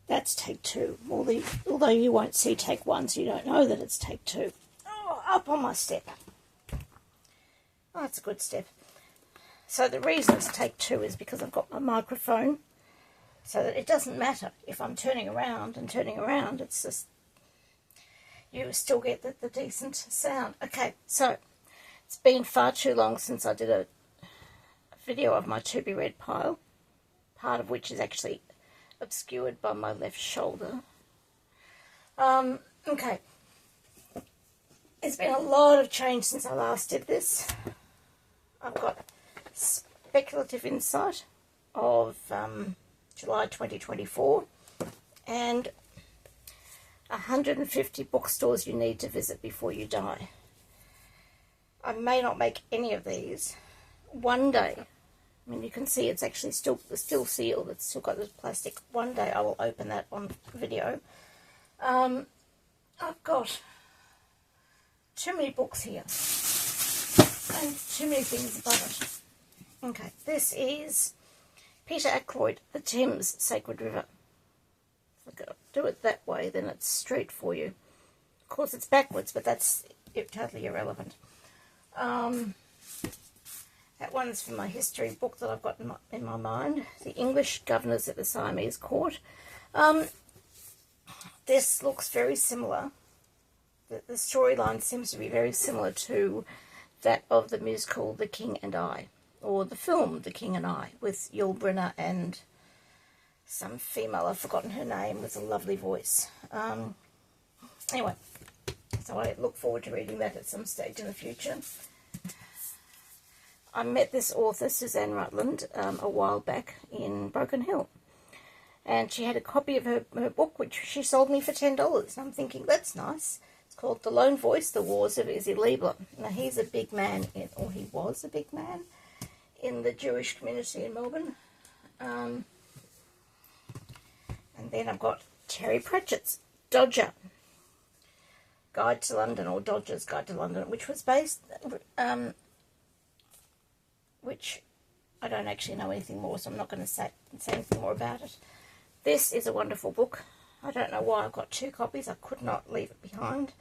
That's take two. Although you won't see take one, so you don't know that it's take two. Oh, up on my step. Oh, that's a good step. So the reason it's take two is because I've got my microphone, so that it doesn't matter if I'm turning around and turning around. It's just, you still get the decent sound. Okay, so it's been far too long since I did a video of my TBR pile, part of which is actually obscured by my left shoulder. Okay. There's been a lot of change since I last did this. I've got Speculative Insight of July 2024 and 150 bookstores you need to visit before you die. I may not make any of these. One day, I mean, you can see it's actually still sealed. It's still got this plastic. One day I will open that on video. I've got too many books here and too many things above it. Okay, this is Peter Ackroyd, The Thames Sacred River. If I do it that way, then it's straight for you. Of course, it's backwards, but that's totally irrelevant. That one's from my history book that I've got in my mind. The English Governors at the Siamese Court. This looks very similar. The storyline seems to be very similar to that of the musical The King and I, or the film The King and I, with Yul Brynner and some female, I've forgotten her name, with a lovely voice. Anyway, so I look forward to reading that at some stage in the future. I met this author, Suzanne Rutland, a while back in Broken Hill. And she had a copy of her book, which she sold me for $10. And I'm thinking, that's nice. It's called The Lone Voice, The Wars of Izzy Liebler. Now, he's a big man, or he was a big man, in the Jewish community in Melbourne. And then I've got Terry Pratchett's Dodger Guide to London, or Dodger's Guide to London, which was based... which I don't actually know anything more, so I'm not going to say anything more about it. This is a wonderful book. I don't know why I've got two copies. I could not leave it behind.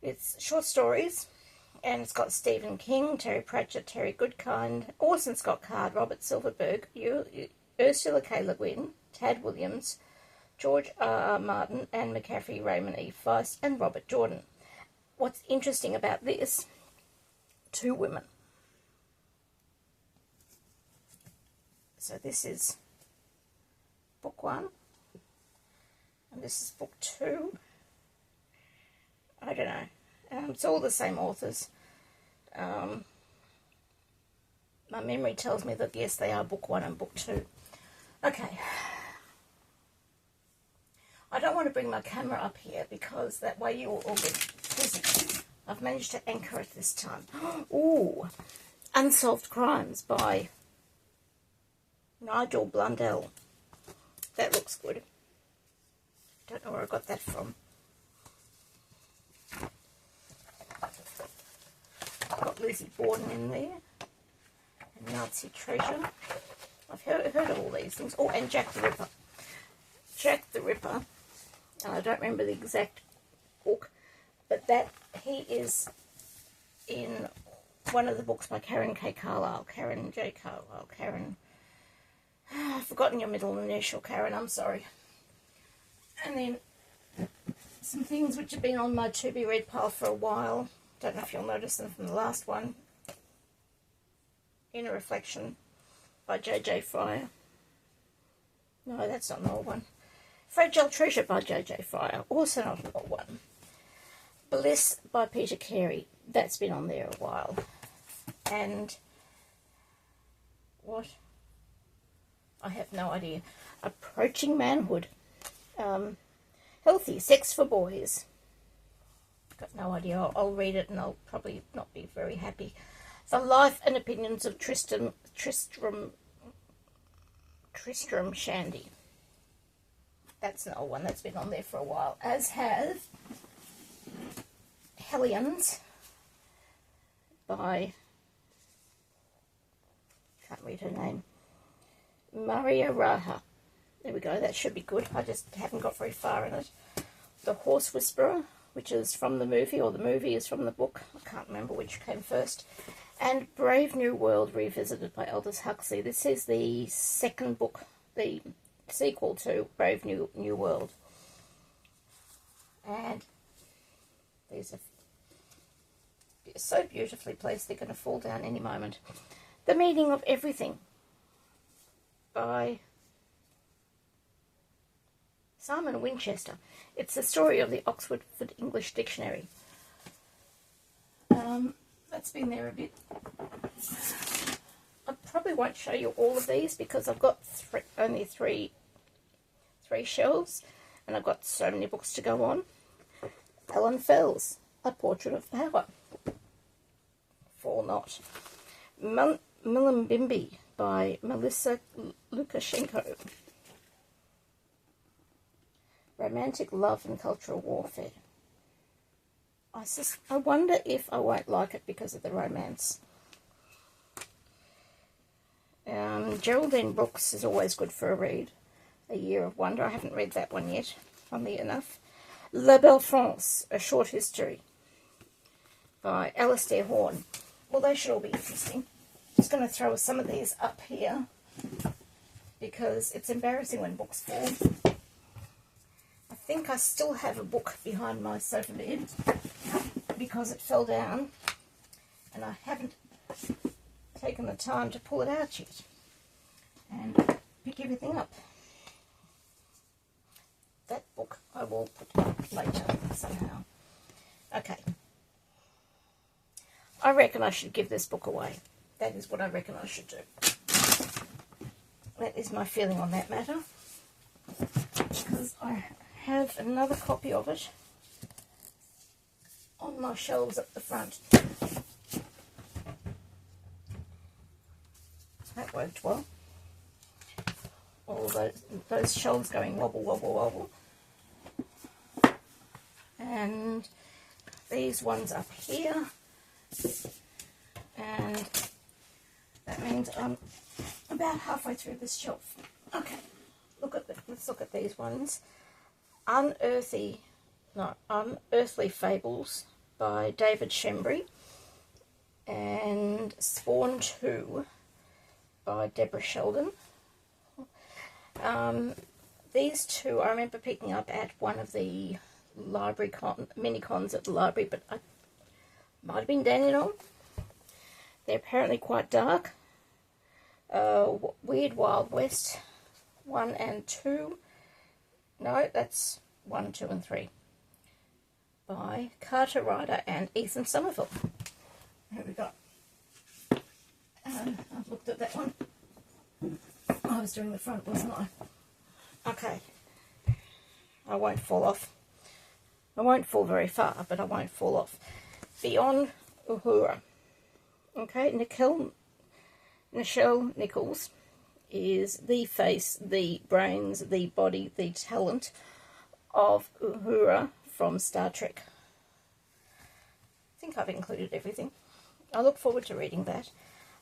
It's short stories, and it's got Stephen King, Terry Pratchett, Terry Goodkind, Orson Scott Card, Robert Silverberg, Ursula K. Le Guin, Tad Williams, George R. Martin, Anne McCaffrey, Raymond E. Feist, and Robert Jordan. What's interesting about this, two women. So this is book one, and this is book two. I don't know. It's all the same authors. My memory tells me that, yes, they are book one and book two. Okay. I don't want to bring my camera up here because that way you will all get busy. I've managed to anchor it this time. Ooh, Unsolved Crimes by Nigel Blundell. That looks good. Don't know where I got that from. Got Lizzie Borden in there. And Nazi Treasure. I've heard of all these things. Oh, and Jack the Ripper. Jack the Ripper. And I don't remember the exact book, but that he is in one of the books by Karen K. Carlisle. Karen J. Carlisle. Karen... I've forgotten your middle initial, Karen, I'm sorry. And then some things which have been on my to-be-read pile for a while. Don't know if you'll notice them from the last one. Inner Reflection by J.J. Fryer. No, that's not an old one. Fragile Treasure by J.J. Fryer, also not an old one. Bliss by Peter Carey, that's been on there a while. And what? I have no idea. Approaching Manhood. Healthy Sex for Boys. Got no idea. I'll read it and I'll probably not be very happy. The Life and Opinions of Tristram Shandy. That's an old one that's been on there for a while. As have Hellions by, can't read her name, Maria Raha. There we go, that should be good. I just haven't got very far in it. The Horse Whisperer, which is from the movie, or the movie is from the book. I can't remember which came first. And Brave New World Revisited by Aldous Huxley. This is the second book, the sequel to Brave New World. And these are so beautifully placed, they're going to fall down any moment. The Meaning of Everything by Simon Winchester. It's the story of the Oxford English Dictionary. That's been there a bit. I probably won't show you all of these because I've got only three shelves, and I've got so many books to go on. Alan Fell's A Portrait of Power. Fall Not. Milambimbi by Melissa Lukashenko. Romantic Love and Cultural Warfare. I wonder if I won't like it because of the romance. Geraldine Brooks is always good for a read. A Year of Wonder. I haven't read that one yet, funnily enough. La Belle France, A Short History by Alistair Horn. Well, they should all be interesting. I'm just going to throw some of these up here because it's embarrassing when books fall. I think I still have a book behind my sofa bed because it fell down and I haven't taken the time to pull it out yet and pick everything up. That book I will put up later somehow. Okay. I reckon I should give this book away. That is what I reckon I should do. That is my feeling on that matter. Because I have another copy of it on my shelves at the front. That worked well. All those shelves going wobble, wobble, wobble. And these ones up here. And that means I'm about halfway through this shelf. Okay, let's look at these ones. Unearthly Fables by David Shembry and Spawn 2 by Deborah Sheldon. These two I remember picking up at one of the library mini cons at the library, but I might have been Dandenong. They're apparently quite dark. Weird Wild West 1 and 2. No, that's 1, 2 and 3 by Carter Ryder and Ethan Somerville. Here we go. I've looked at that one. I was doing the front, wasn't I? Okay. I won't fall off. I won't fall very far, but I won't fall off. Beyond Uhura. Okay, Nichelle Nichols is the face, the brains, the body, the talent of Uhura from Star Trek. I think I've included everything. I look forward to reading that.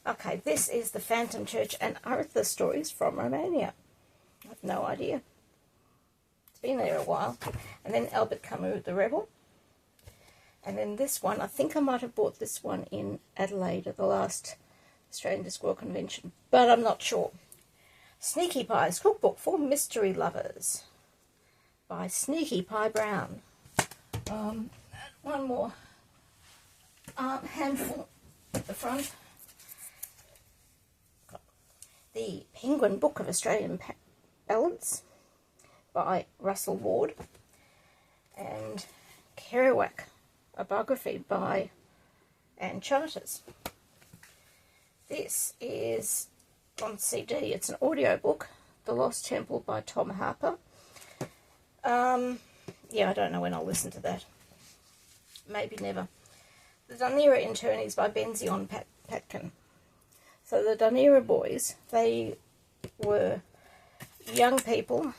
Okay, this is The Phantom Church and Arthur Stories from Romania. I have no idea. It's been there a while. And then Albert Camus, The Rebel. And then this one, I think I might have bought this one in Adelaide at the last Australian Discworld Convention, but I'm not sure. Sneaky Pie's Cookbook for Mystery Lovers by Sneaky Pie Brown. One more handful at the front. Got the Penguin Book of Australian Ballads by Russell Ward and Kerouac, a biography by Anne Charters. This is on CD. It's an audio book, The Lost Temple by Tom Harper. Yeah, I don't know when I'll listen to that. Maybe never. The Dunera Internees by Benzion Patkin. So the Dunera boys, they were young people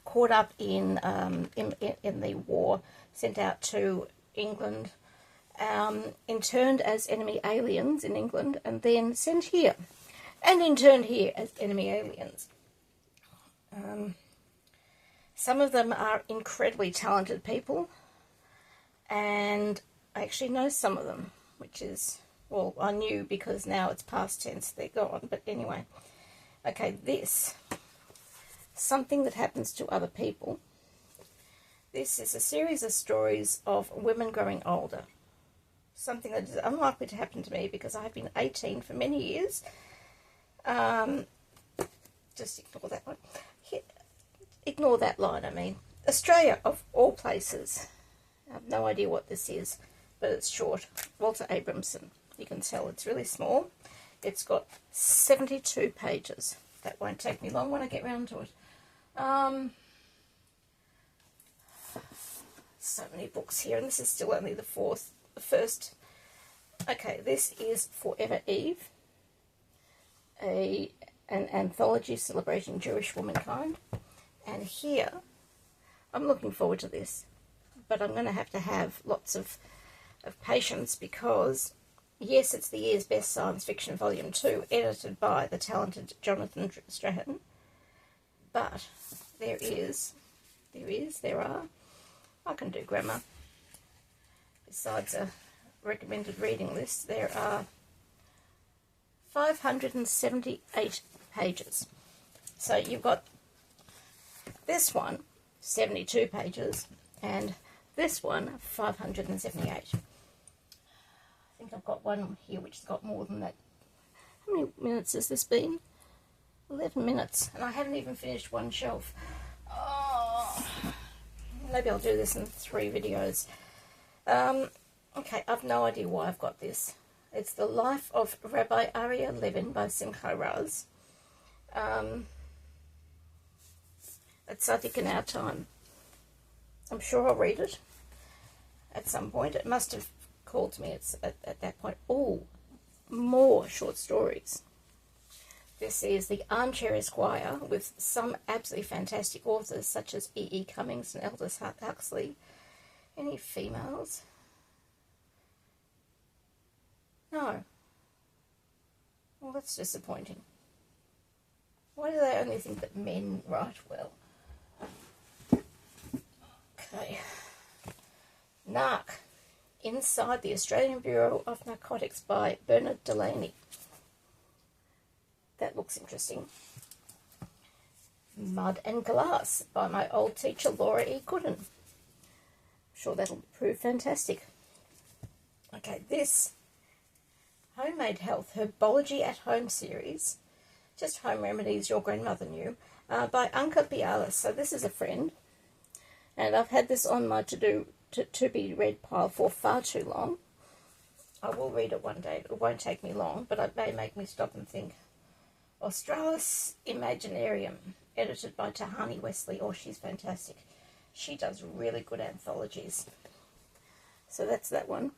caught up in the war, sent out to England, interned as enemy aliens in England, and then sent here. and interned here as enemy aliens. Some of them are incredibly talented people, and I actually know some of them, which is, well, I knew because now it's past tense, they're gone, but anyway. Okay, this, something that happens to other people. This is a series of stories of women growing older. Something that is unlikely to happen to me because I've been 18 for many years. Just ignore that one. Ignore that line, I mean. Australia, of all places. I have no idea what this is, but it's short. Walter Abramson. You can tell it's really small. It's got 72 pages. That won't take me long when I get round to it. So many books here, and this is still only the first. Okay, this is Forever Eve, an anthology celebrating Jewish womankind. And here, I'm looking forward to this, but I'm going to have lots of patience because, yes, it's the year's best science fiction, Volume 2, edited by the talented Jonathan Strahan, but there are, I can do grammar, besides a recommended reading list, there are 578 pages. So you've got this one, 72 pages, and this one, 578. I think I've got one here which has got more than that. How many minutes has this been? 11 minutes, and I haven't even finished one shelf. Oh, maybe I'll do this in 3 videos. Okay, I've no idea why I've got this. It's The Life of Rabbi Aryeh Levin by Simcha Raz. It's, I think, in our time. I'm sure I'll read it at some point. It must have called to me at that point. Oh, more short stories. This is The Armchair Esquire with some absolutely fantastic authors such as E.E. Cummings and Aldous Huxley. Any females? No. Well, that's disappointing. Why do they only think that men write well? Okay. Narc. Inside the Australian Bureau of Narcotics by Bernard Delaney. That looks interesting. Mud and Glass by my old teacher Laura E. Gooden. I'm sure that'll prove fantastic. Okay, this Homemade Health Herbology at Home series, just home remedies your grandmother knew, by Anka Bialis. So this is a friend, and I've had this on my to be read pile for far too long. I will read it one day. It won't take me long, but it may make me stop and think. Australis Imaginarium, edited by Tahani Wesley. Oh, she's fantastic. She does really good anthologies. So that's that one.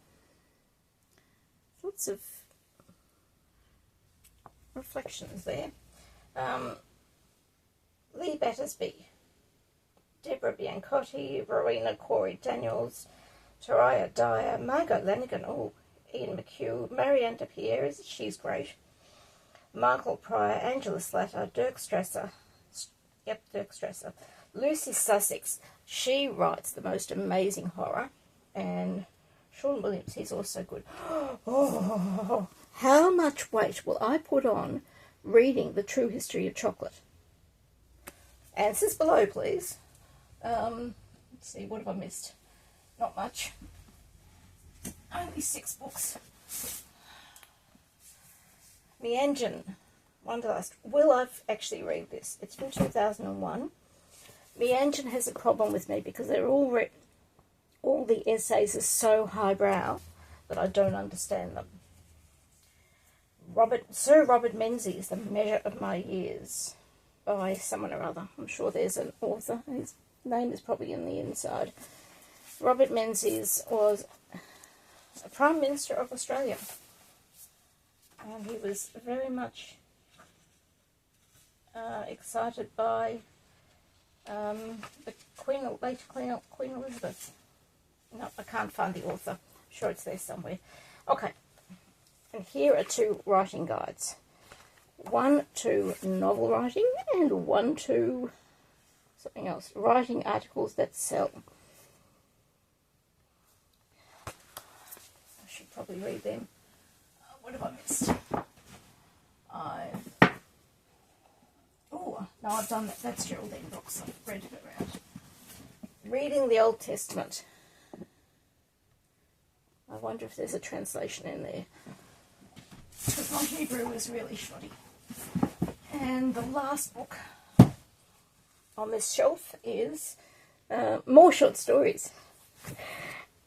Lots of reflections there. Lee Battersby, Deborah Biancotti, Rowena Corey Daniels, Taraya Dyer, Margot Lanigan, oh, Ian McHugh, Marianne de Pierre, she's great. Michael Pryor, Angela Slatter, Dirk Strasser, Lucy Sussex. She writes the most amazing horror, and Sean Williams, he's also good. Oh, how much weight will I put on reading The True History of Chocolate? Answers below, please. Let's see, what have I missed? Not much. Only 6 books. Meanjin, Wanderlust. Will I've actually read this? It's from 2001. Meanjin has a problem with me because they're all the essays are so highbrow that I don't understand them. Sir Robert Menzies, The Measure of My Years, by someone or other. I'm sure there's an author. His name is probably in the inside. Robert Menzies was a Prime Minister of Australia, and he was very much excited by the late Queen Elizabeth. No, I can't find the author. I'm sure it's there somewhere. Okay, and here are 2 writing guides. 1 to novel writing, and 1 to something else, writing articles that sell. I should probably read them. What have I missed? Oh, no, I've done that. That's Geraldine Brooks. I've read it around. Reading the Old Testament. I wonder if there's a translation in there, because my Hebrew is really shoddy. And the last book on this shelf is more short stories.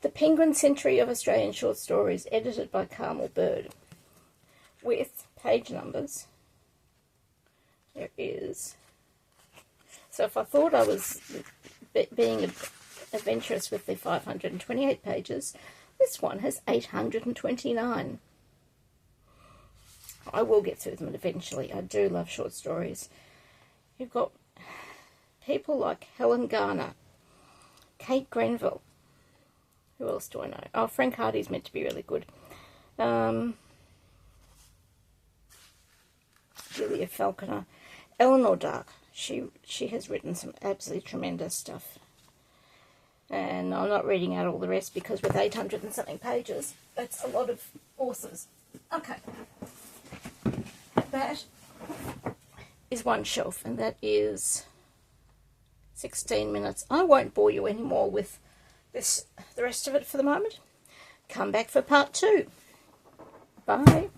The Penguin Century of Australian Short Stories, edited by Carmel Bird, with page numbers. There is. So if I thought I was being adventurous with the 528 pages, this one has 829. I will get through them eventually. I do love short stories. You've got people like Helen Garner, Kate Grenville. Who else do I know? Oh, Frank Hardy's meant to be really good. Julia Falconer. Eleanor Dark. She has written some absolutely tremendous stuff. And I'm not reading out all the rest, because with 800 and something pages, that's a lot of authors. Okay. That is one shelf, and that is 16 minutes. I won't bore you anymore with the rest of it for the moment. Come back for part 2. Bye.